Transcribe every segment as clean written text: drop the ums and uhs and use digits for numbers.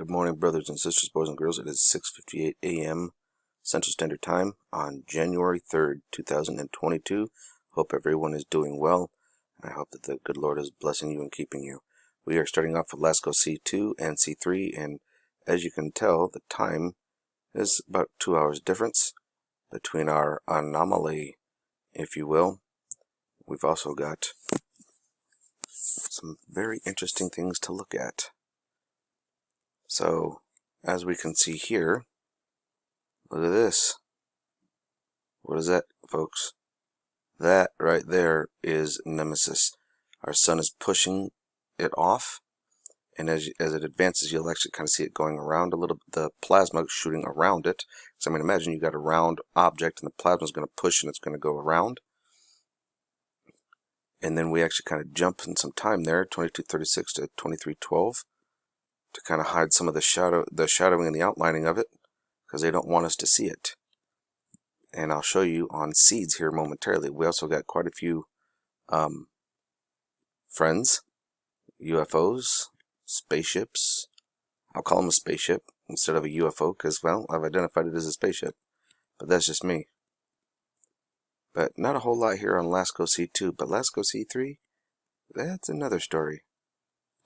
Good morning, brothers and sisters, boys and girls. It is 6:58 a.m. Central Standard Time on January 3rd, 2022. Hope everyone is doing well. I hope that the good Lord is blessing you and keeping you. We are starting off with Lasco C2 and C3, and as you can tell, the time is about 2 hours difference between our anomaly, if you will. We've also got some very interesting things to look at. So, as we can see here, look at this. What is that, folks? That right there is Nemesis. Our sun is pushing it off, and as it advances, you'll actually kind of see it going around a little. The plasma shooting around it. So I mean, imagine you got a round object, and the plasma is going to push, and it's going to go around. And then we actually kind of jump in some time there, 2236 to 2312. To kind of hide some of the shadowing and the outlining of it, because they don't want us to see it. And I'll show you on seeds here momentarily. We also got quite a few friends, UFOs, spaceships. I'll call them a spaceship instead of a UFO, because, well, I've identified it as a spaceship. But that's just me. But not a whole lot here on Lasco C2, but Lasco C3, that's another story.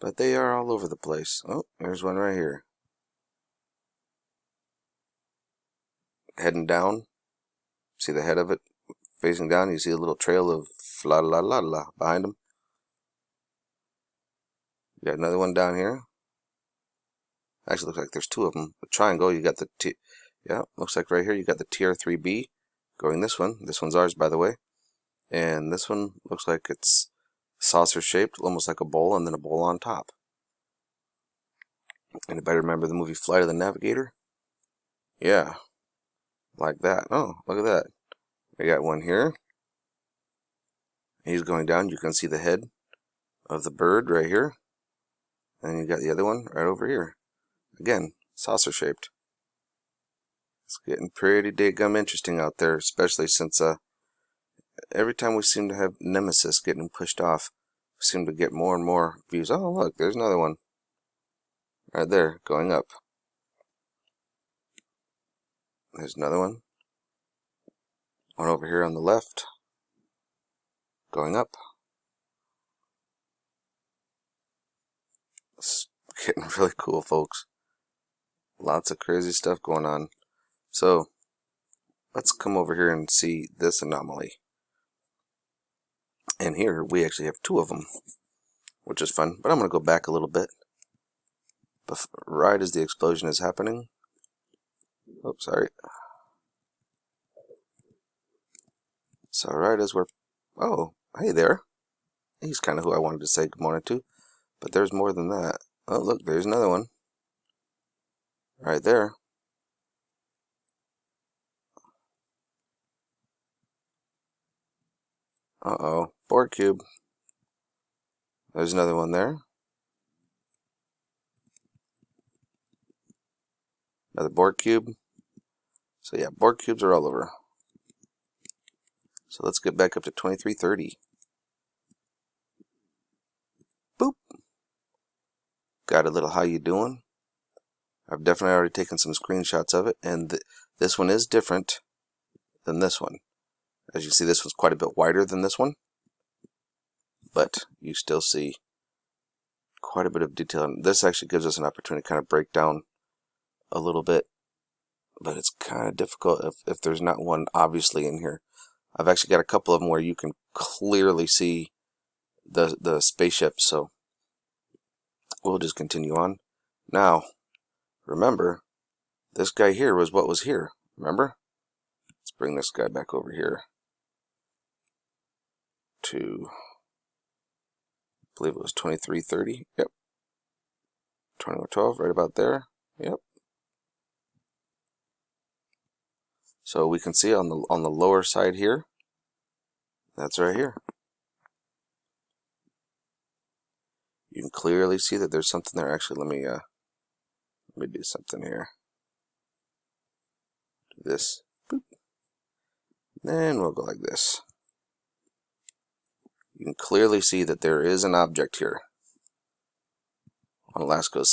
But they are all over the place. Oh, there's one right here. Heading down. See the head of it facing down? You see a little trail of la la la la behind him. You got another one down here. Actually, looks like there's two of them. A triangle. You got the looks like right here you got the TR3B going this one. This one's ours, by the way. And this one looks like it's saucer shaped, almost like a bowl, and then a bowl on top. Anybody remember the movie Flight of the Navigator? Yeah, like that. Oh, look at that. We got one here. He's going down. You can see the head of the bird right here. And you got the other one right over here. Again, saucer shaped. It's getting pretty daggum interesting out there, especially since every time we seem to have Nemesis getting pushed off, we seem to get more and more views. Oh, look, there's another one. Right there, going up. There's another one. One over here on the left. Going up. It's getting really cool, folks. Lots of crazy stuff going on. So, let's come over here and see this anomaly. And here, we actually have two of them, which is fun. But I'm going to go back a little bit. Right as the explosion is happening. Oops, sorry. So right as we're... Oh, hey there. He's kind of who I wanted to say good morning to. But there's more than that. Oh, look, there's another one. Right there. Uh-oh. Borg cube. There's another one there. Another Borg cube. So yeah, Borg cubes are all over. So let's get back up to 2330. Boop. Got a little how you doing. I've definitely already taken some screenshots of it, and this one is different than this one. As you see, this one's quite a bit wider than this one, but you still see quite a bit of detail. And this actually gives us an opportunity to kind of break down a little bit, but it's kind of difficult if there's not one obviously in here. I've actually got a couple of them where you can clearly see the spaceship, so we'll just continue on. Now, remember, this guy here was what was here. Remember? Let's bring this guy back over here to, I believe it was 2330. Yep. 2112, right about there. Yep. So we can see on the lower side here, that's right here. You can clearly see that there's something there. Actually, let me do something here. Do this. Boop. Then we'll go like this. You can clearly see that there is an object here on Lasco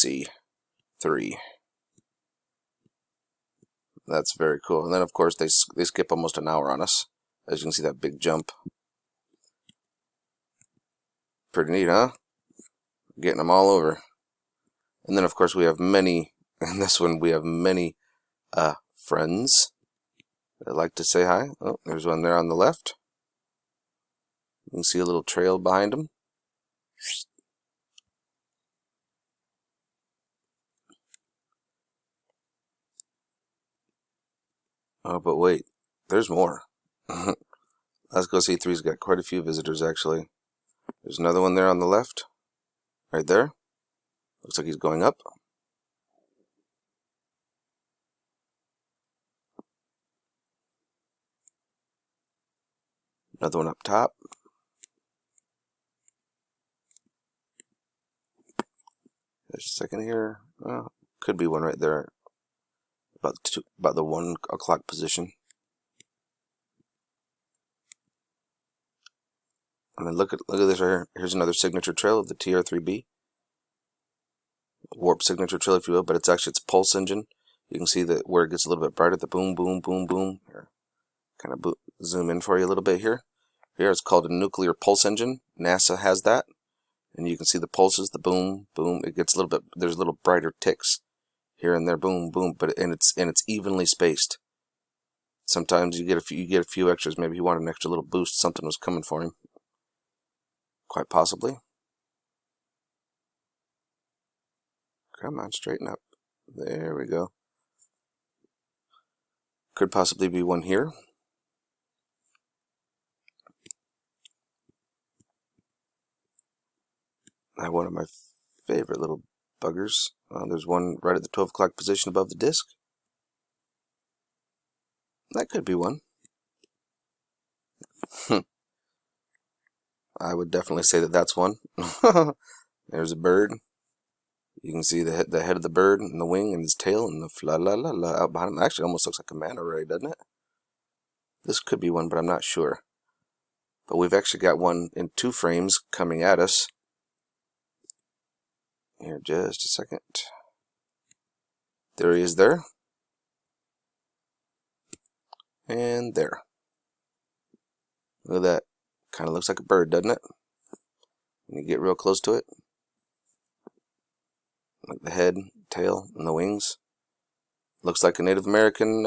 3. That's very cool. And then, of course, they skip almost an hour on us. As you can see, that big jump. Pretty neat, huh? Getting them all over. And then, of course, we have many, in this one, we have many friends that like to say hi. Oh, there's one there on the left. You can see a little trail behind them. Oh, but wait, there's more. Let's go see 3's got quite a few visitors, actually. There's another one there on the left. Right there. Looks like he's going up. Another one up top. There's a second here. Could be one right there. About the 1 o'clock position. And then look at this right here. Here's another signature trail of the TR3B. Warp signature trail, if you will, but it's a pulse engine. You can see that where it gets a little bit brighter, the boom, boom, boom, boom. Here, kind of zoom in for you a little bit here. Here it's called a nuclear pulse engine. NASA has that, and you can see the pulses, the boom, boom. It gets a little bit. There's little brighter ticks here and there, boom, boom. But it's evenly spaced. Sometimes you get a few extras. Maybe he wanted an extra little boost. Something was coming for him. Quite possibly. Come on, straighten up. There we go. Could possibly be one here. I have one of my favorite little buggers. There's one right at the 12 o'clock position above the disc. That could be one. I would definitely say that that's one. There's a bird. You can see the head of the bird and the wing and his tail and the la la la la out behind him. Actually, almost looks like a manta ray, doesn't it? This could be one, but I'm not sure. But we've actually got one in 2 frames coming at us. Here, just a second. There he is there. And there. Look at that. Kind of looks like a bird, doesn't it? When you get real close to it. Like the head, tail, and the wings. Looks like a Native American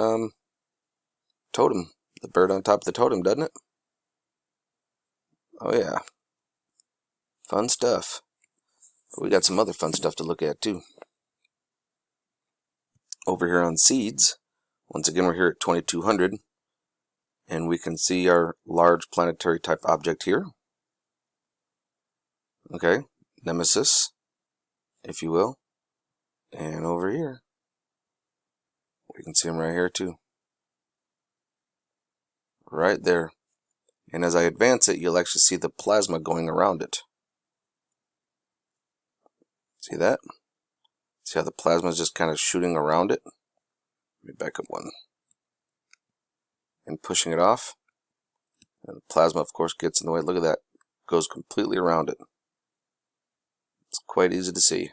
totem. The bird on top of the totem, doesn't it? Oh yeah. Fun stuff. But we got some other fun stuff to look at too. Over here on seeds, once again we're here at 2200. And we can see our large planetary type object here. Okay, Nemesis, if you will. And over here, we can see him right here too. Right there. And as I advance it, you'll actually see the plasma going around it. See that? See how the plasma is just kind of shooting around it? Let me back up one. And pushing it off. And the plasma, of course, gets in the way. Look at that. Goes completely around it. It's quite easy to see.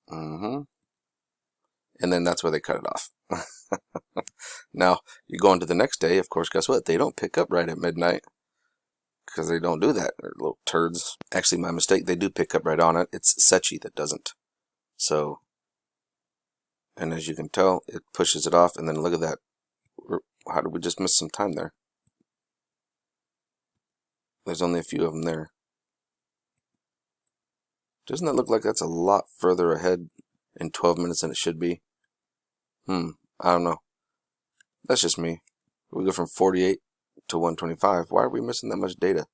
And then that's where they cut it off. Now, you go into the next day, of course, guess what? They don't pick up right at midnight. Because they don't do that. They're little turds. Actually, my mistake. They do pick up right on it. It's Sechi that doesn't. So, and as you can tell, it pushes it off. And then look at that. How did we just miss some time there? There's only a few of them there. Doesn't that look like that's a lot further ahead in 12 minutes than it should be? I don't know. That's just me. We go from 48 to 125. Why are we missing that much data?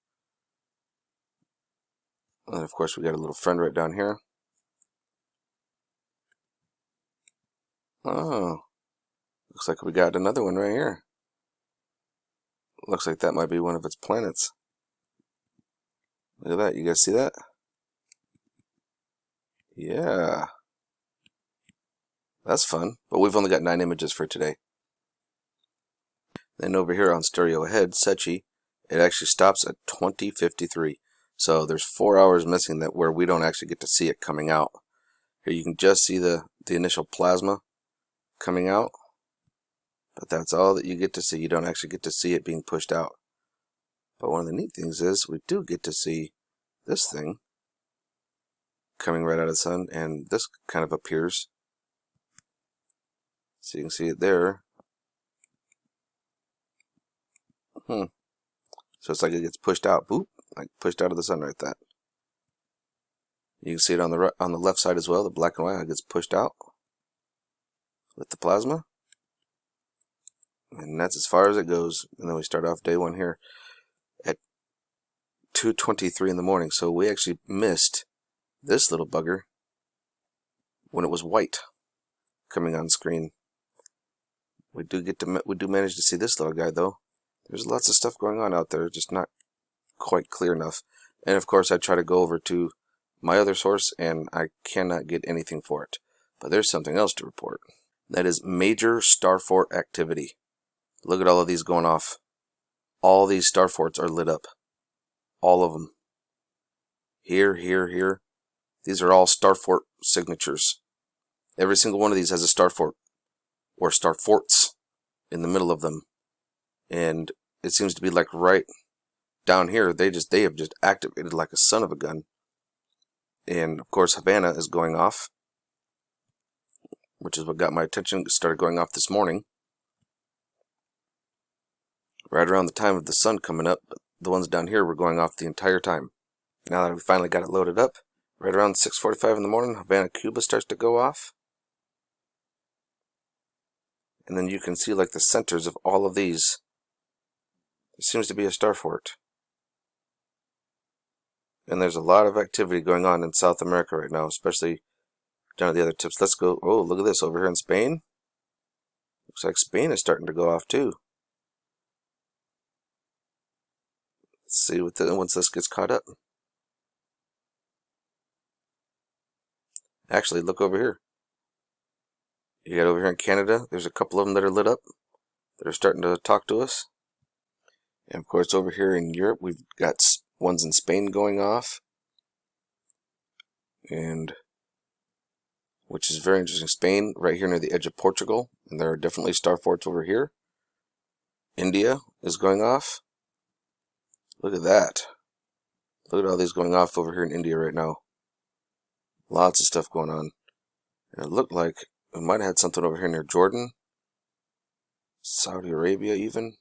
And of course we got a little friend right down here. Oh, looks like we got another one right here. Looks like that might be one of its planets. Look at that. You guys see that? Yeah. That's fun. But we've only got 9 images for today. Then over here on stereo ahead, Sechi, it actually stops at 2053. So there's 4 hours missing that where we don't actually get to see it coming out. Here you can just see the initial plasma coming out, but that's all that you get to see. You don't actually get to see it being pushed out. But one of the neat things is we do get to see this thing coming right out of the sun, and this kind of appears. So you can see it there. So it's like it gets pushed out, boop, like pushed out of the sun right that. You can see it on the left side as well, the black and white, it gets pushed out with the plasma. And that's as far as it goes. And then we start off day one here at 2:23 in the morning. So we actually missed this little bugger when it was white coming on screen. We do manage to see this little guy though. There's lots of stuff going on out there, just not quite clear enough. And of course I try to go over to my other source and I cannot get anything for it. But there's something else to report. That is major star fort activity. Look at all of these going off. All these star forts are lit up. All of them. Here, here, here. These are all star fort signatures. Every single one of these has a star fort or star forts in the middle of them. And it seems to be like right down here, they have just activated like a son of a gun. And of course Havana is going off, which is what got my attention. It started going off this morning, right around the time of the sun coming up. But the ones down here were going off the entire time. Now that we finally got it loaded up, right around 6:45 in the morning, Havana, Cuba starts to go off. And then you can see like the centers of all of these. There seems to be a star fort. And there's a lot of activity going on in South America right now, especially down at the other tips. Let's go. Oh, look at this over here in Spain. Looks like Spain is starting to go off too. Let's see once this gets caught up. Actually, look over here. You got over here in Canada, there's a couple of them that are lit up that are starting to talk to us. And of course over here in Europe, we've got ones in Spain going off, and which is very interesting. Spain right here near the edge of Portugal, and there are definitely star forts over here. India is going off. Look at that. Look at all these going off over here in India right now. Lots of stuff going on. And it looked like we might have had something over here near Jordan, Saudi Arabia even.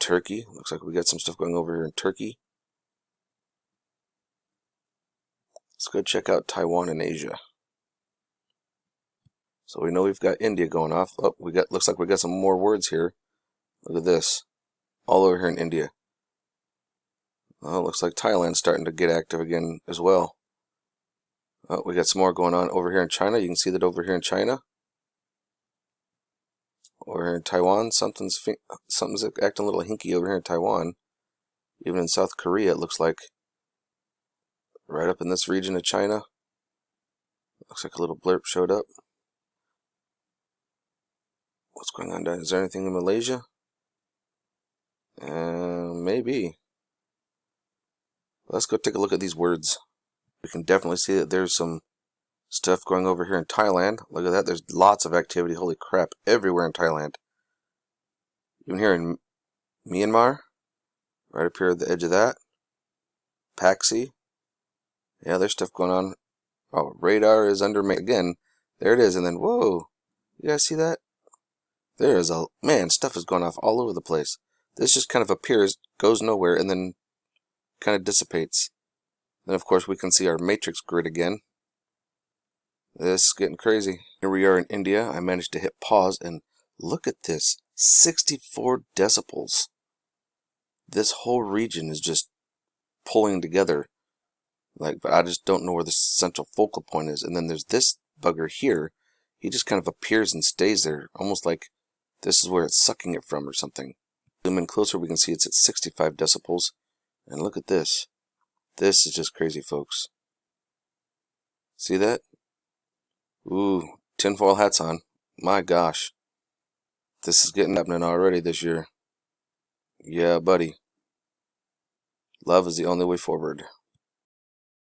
Turkey. Looks like we got some stuff going over here in Turkey. Let's go check out Taiwan and Asia. So we know we've got India going off. Oh, looks like we got some more words here. Look at this. All over here in India. Oh, looks like Thailand's starting to get active again as well. Oh, we got some more going on over here in China. You can see that over here in China. Over here in Taiwan, something's acting a little hinky over here in Taiwan. Even in South Korea, it looks like. Right up in this region of China. Looks like a little blurb showed up. What's going on down? Is there anything in Malaysia? Maybe. Let's go take a look at these words. We can definitely see that there's some stuff going over here in Thailand. Look at that. There's lots of activity. Holy crap. Everywhere in Thailand. Even here in Myanmar. Right up here at the edge of that. Paxi. Yeah, there's stuff going on. Oh, radar is under me. Again, there it is. And then, whoa. You guys see that? There is stuff is going off all over the place. This just kind of appears, goes nowhere, and then kind of dissipates. Then, of course, we can see our matrix grid again. This is getting crazy. Here we are in India. I managed to hit pause, and look at this. 64 decibels. This whole region is just pulling together. But I just don't know where the central focal point is. And then there's this bugger here. He just kind of appears and stays there, almost like this is where it's sucking it from or something. Zoom in closer, we can see it's at 65 decibels. And look at this. This is just crazy, folks. See that? Ooh, tinfoil hats on. My gosh. This is getting happening already this year. Yeah, buddy. Love is the only way forward.